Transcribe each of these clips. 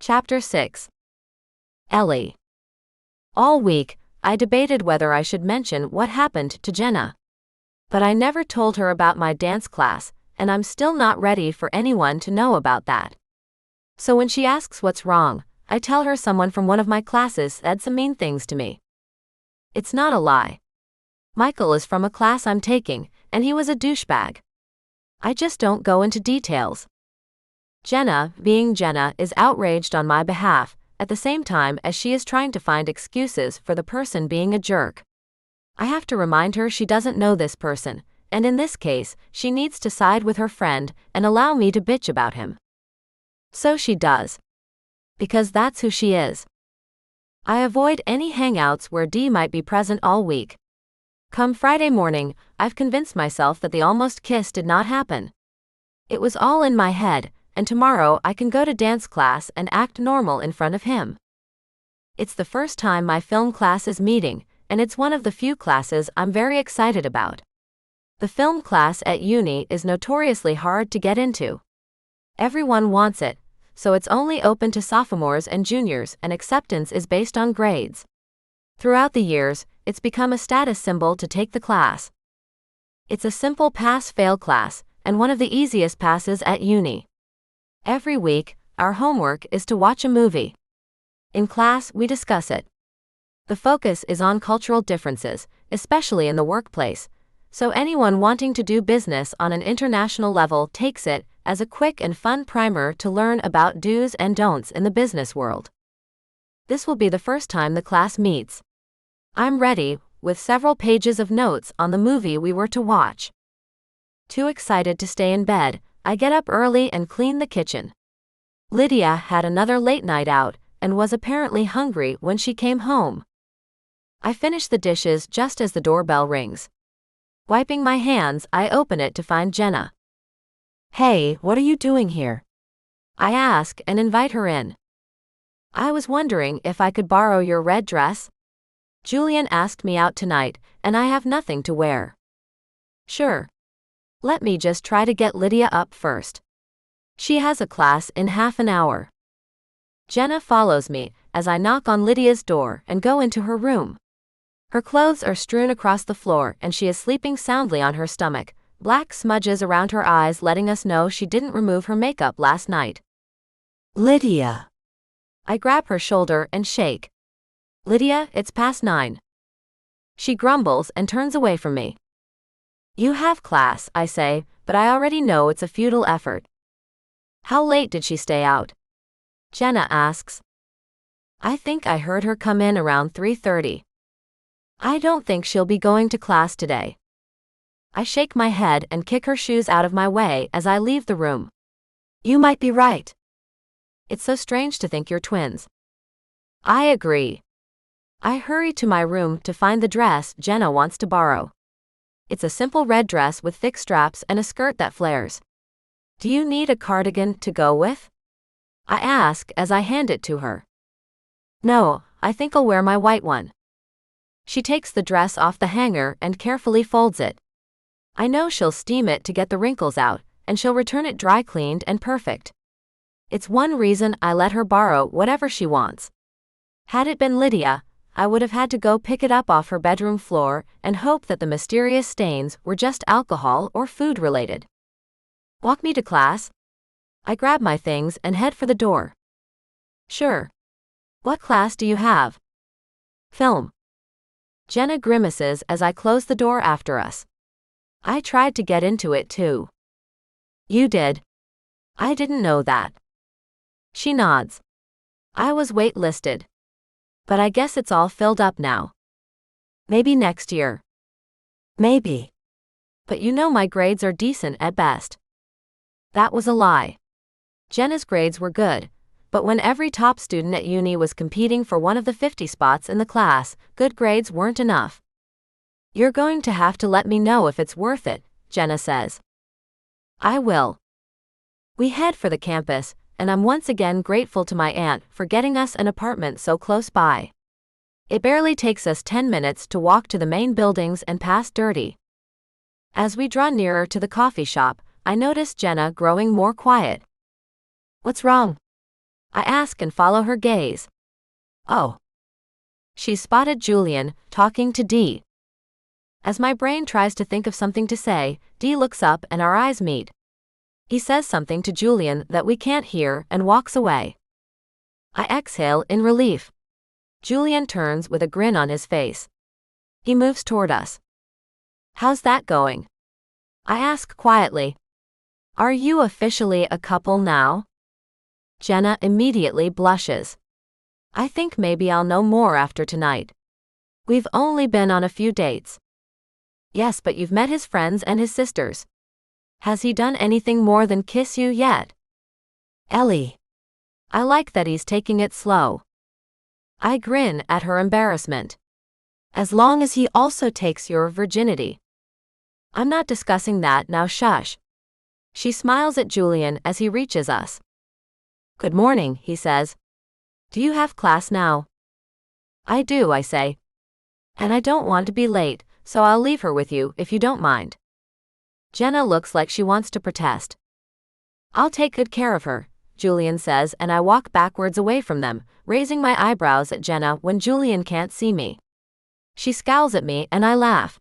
Chapter 6. Ellie. All week, I debated whether I should mention what happened to Jenna. But I never told her about my dance class, and I'm still not ready for anyone to know about that. So when she asks what's wrong, I tell her someone from one of my classes said some mean things to me. It's not a lie. Michael is from a class I'm taking, and he was a douchebag. I just don't go into details. Jenna, being Jenna, is outraged on my behalf, at the same time as she is trying to find excuses for the person being a jerk. I have to remind her she doesn't know this person, and in this case, she needs to side with her friend and allow me to bitch about him. So she does. Because that's who she is. I avoid any hangouts where D might be present all week. Come Friday morning, I've convinced myself that the almost kiss did not happen. It was all in my head, and tomorrow I can go to dance class and act normal in front of him. It's the first time my film class is meeting, and it's one of the few classes I'm very excited about. The film class at uni is notoriously hard to get into. Everyone wants it, so it's only open to sophomores and juniors, and acceptance is based on grades. Throughout the years, it's become a status symbol to take the class. It's a simple pass-fail class, and one of the easiest passes at uni. Every week, our homework is to watch a movie. In class, we discuss it. The focus is on cultural differences, especially in the workplace, so anyone wanting to do business on an international level takes it as a quick and fun primer to learn about do's and don'ts in the business world. This will be the first time the class meets. I'm ready, with several pages of notes on the movie we were to watch. Too excited to stay in bed, I get up early and clean the kitchen. Lydia had another late night out, and was apparently hungry when she came home. I finish the dishes just as the doorbell rings. Wiping my hands, I open it to find Jenna. "Hey, what are you doing here?" I ask and invite her in. "I was wondering if I could borrow your red dress. Julian asked me out tonight, and I have nothing to wear." "Sure. Let me just try to get Lydia up first. She has a class in half an hour." Jenna follows me as I knock on Lydia's door and go into her room. Her clothes are strewn across the floor and she is sleeping soundly on her stomach, black smudges around her eyes letting us know she didn't remove her makeup last night. "Lydia." I grab her shoulder and shake. "Lydia, it's past 9. She grumbles and turns away from me. "You have class," I say, but I already know it's a futile effort. "How late did she stay out?" Jenna asks. "I think I heard her come in around 3:30. I don't think she'll be going to class today." I shake my head and kick her shoes out of my way as I leave the room. "You might be right. It's so strange to think you're twins." I agree. I hurry to my room to find the dress Jenna wants to borrow. It's a simple red dress with thick straps and a skirt that flares. "Do you need a cardigan to go with?" I ask as I hand it to her. "No, I think I'll wear my white one." She takes the dress off the hanger and carefully folds it. I know she'll steam it to get the wrinkles out, and she'll return it dry cleaned and perfect. It's one reason I let her borrow whatever she wants. Had it been Lydia, I would have had to go pick it up off her bedroom floor and hope that the mysterious stains were just alcohol or food related. "Walk me to class?" I grab my things and head for the door. "Sure. What class do you have?" "Film." Jenna grimaces as I close the door after us. "I tried to get into it too." "You did? I didn't know that." She nods. "I was waitlisted. But I guess it's all filled up now. Maybe next year." "Maybe. But you know my grades are decent at best." That was a lie. Jenna's grades were good, but when every top student at uni was competing for one of the 50 spots in the class, good grades weren't enough. "You're going to have to let me know if it's worth it," Jenna says. "I will." We head for the campus, and I'm once again grateful to my aunt for getting us an apartment so close by. It barely takes us 10 minutes to walk to the main buildings and past Dirty. As we draw nearer to the coffee shop, I notice Jenna growing more quiet. "What's wrong?" I ask and follow her gaze. Oh. She's spotted Julian, talking to D. As my brain tries to think of something to say, D looks up and our eyes meet. He says something to Julian that we can't hear and walks away. I exhale in relief. Julian turns with a grin on his face. He moves toward us. How's that going? I ask quietly. Are you officially a couple now? Jenna immediately blushes. I think maybe I'll know more after tonight. We've only been on a few dates. Yes, but you've met his friends and his sisters. Has he done anything more than kiss you yet? Ellie. I like that he's taking it slow. I grin at her embarrassment. As long as he also takes your virginity. I'm not discussing that now, shush. She smiles at Julian as he reaches us. Good morning, he says. Do you have class now? I do, I say. And I don't want to be late, so I'll leave her with you if you don't mind. Jenna looks like she wants to protest. I'll take good care of her, Julian says, and I walk backwards away from them, raising my eyebrows at Jenna when Julian can't see me. She scowls at me and I laugh.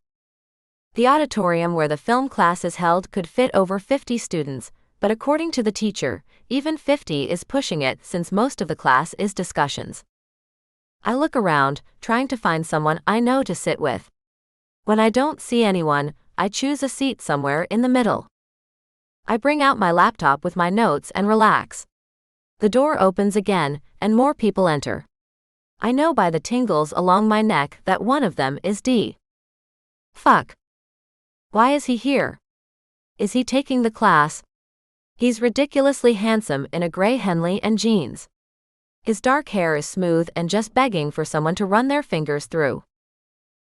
The auditorium where the film class is held could fit over 50 students, but according to the teacher, even 50 is pushing it since most of the class is discussions. I look around, trying to find someone I know to sit with. When I don't see anyone, I choose a seat somewhere in the middle. I bring out my laptop with my notes and relax. The door opens again, and more people enter. I know by the tingles along my neck that one of them is D. Fuck. Why is he here? Is he taking the class? He's ridiculously handsome in a gray Henley and jeans. His dark hair is smooth and just begging for someone to run their fingers through.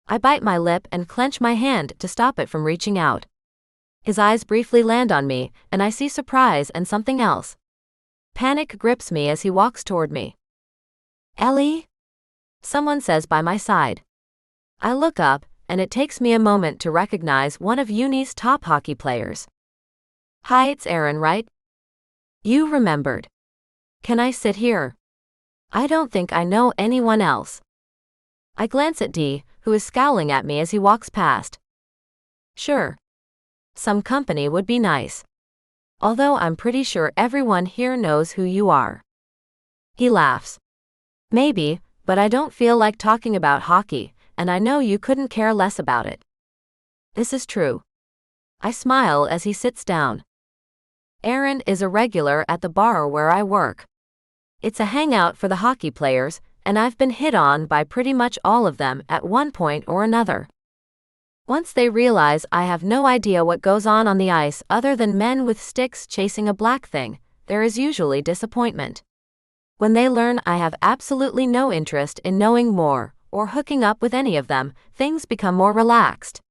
I bite my lip and clench my hand to stop it from reaching out. His eyes briefly land on me, and I see surprise and something else. Panic grips me as he walks toward me. Ellie? Someone says by my side. I look up, and it takes me a moment to recognize one of uni's top hockey players. Hi, it's Aaron, right? You remembered. Can I sit here? I don't think I know anyone else. I glance at D, who is scowling at me as he walks past. Sure. Some company would be nice. Although I'm pretty sure everyone here knows who you are. He laughs. Maybe, but I don't feel like talking about hockey, and I know you couldn't care less about it. This is true. I smile as he sits down. Aaron is a regular at the bar where I work. It's a hangout for the hockey players, and I've been hit on by pretty much all of them at one point or another. Once they realize I have no idea what goes on the ice other than men with sticks chasing a black thing, there is usually disappointment. When they learn I have absolutely no interest in knowing more, or hooking up with any of them, things become more relaxed.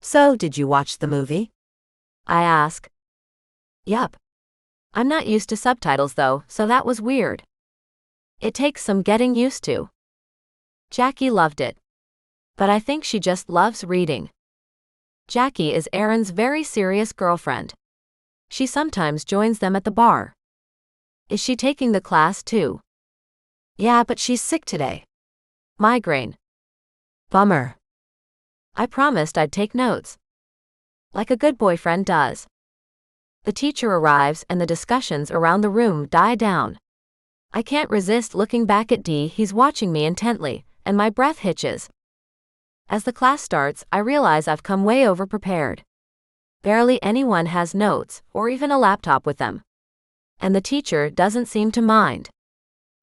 So, did you watch the movie? I ask. Yup. I'm not used to subtitles though, so that was weird. It takes some getting used to. Jackie loved it. But I think she just loves reading. Jackie is Aaron's very serious girlfriend. She sometimes joins them at the bar. Is she taking the class too? Yeah, but she's sick today. Migraine. Bummer. I promised I'd take notes. Like a good boyfriend does. The teacher arrives and the discussions around the room die down. I can't resist looking back at D. He's watching me intently, and my breath hitches. As the class starts, I realize I've come way over-prepared. Barely anyone has notes, or even a laptop with them. And the teacher doesn't seem to mind.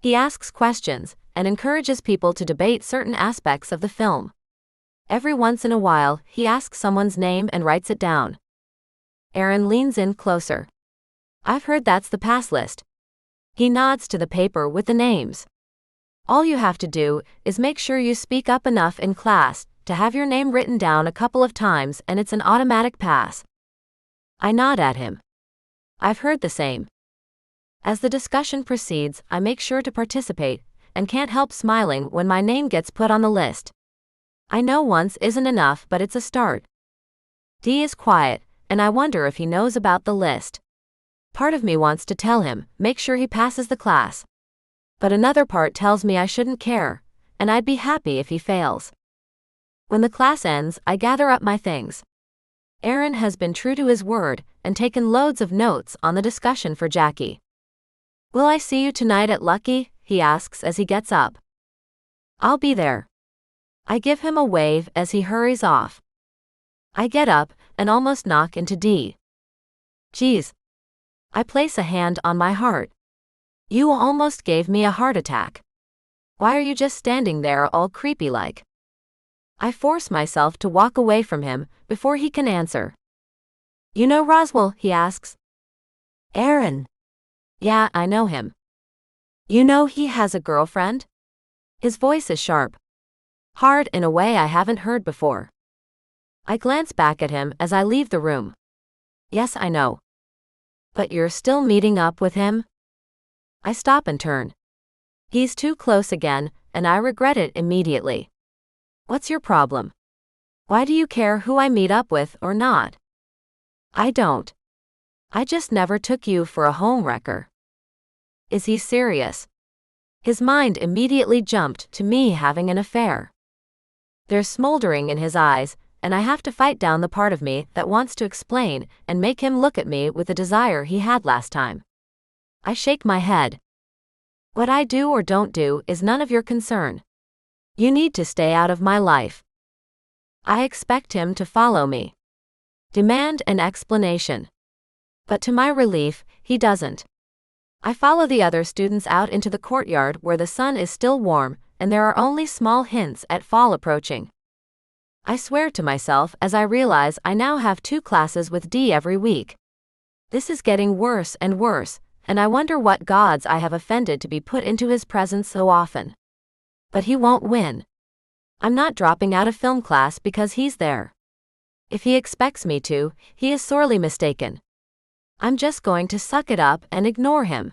He asks questions, and encourages people to debate certain aspects of the film. Every once in a while, he asks someone's name and writes it down. Aaron leans in closer. I've heard that's the pass list. He nods to the paper with the names. All you have to do is make sure you speak up enough in class to have your name written down a couple of times and it's an automatic pass. I nod at him. I've heard the same. As the discussion proceeds, I make sure to participate, and can't help smiling when my name gets put on the list. I know once isn't enough, but it's a start. D is quiet, and I wonder if he knows about the list. Part of me wants to tell him, make sure he passes the class. But another part tells me I shouldn't care, and I'd be happy if he fails. When the class ends, I gather up my things. Aaron has been true to his word and taken loads of notes on the discussion for Jackie. Will I see you tonight at Lucky? He asks as he gets up. I'll be there. I give him a wave as he hurries off. I get up and almost knock into D. Geez. I place a hand on my heart. You almost gave me a heart attack. Why are you just standing there all creepy like? I force myself to walk away from him before he can answer. You know Roswell? He asks. Aaron. Yeah, I know him. You know he has a girlfriend? His voice is sharp. Hard in a way I haven't heard before. I glance back at him as I leave the room. Yes, I know. But you're still meeting up with him? I stop and turn. He's too close again, and I regret it immediately. What's your problem? Why do you care who I meet up with or not? I don't. I just never took you for a homewrecker. Is he serious? His mind immediately jumped to me having an affair. There's smoldering in his eyes, and I have to fight down the part of me that wants to explain and make him look at me with the desire he had last time. I shake my head. What I do or don't do is none of your concern. You need to stay out of my life. I expect him to follow me. Demand an explanation. But to my relief, he doesn't. I follow the other students out into the courtyard where the sun is still warm and there are only small hints at fall approaching. I swear to myself as I realize I now have 2 classes with D every week. This is getting worse and worse, and I wonder what gods I have offended to be put into his presence so often. But he won't win. I'm not dropping out of film class because he's there. If he expects me to, he is sorely mistaken. I'm just going to suck it up and ignore him.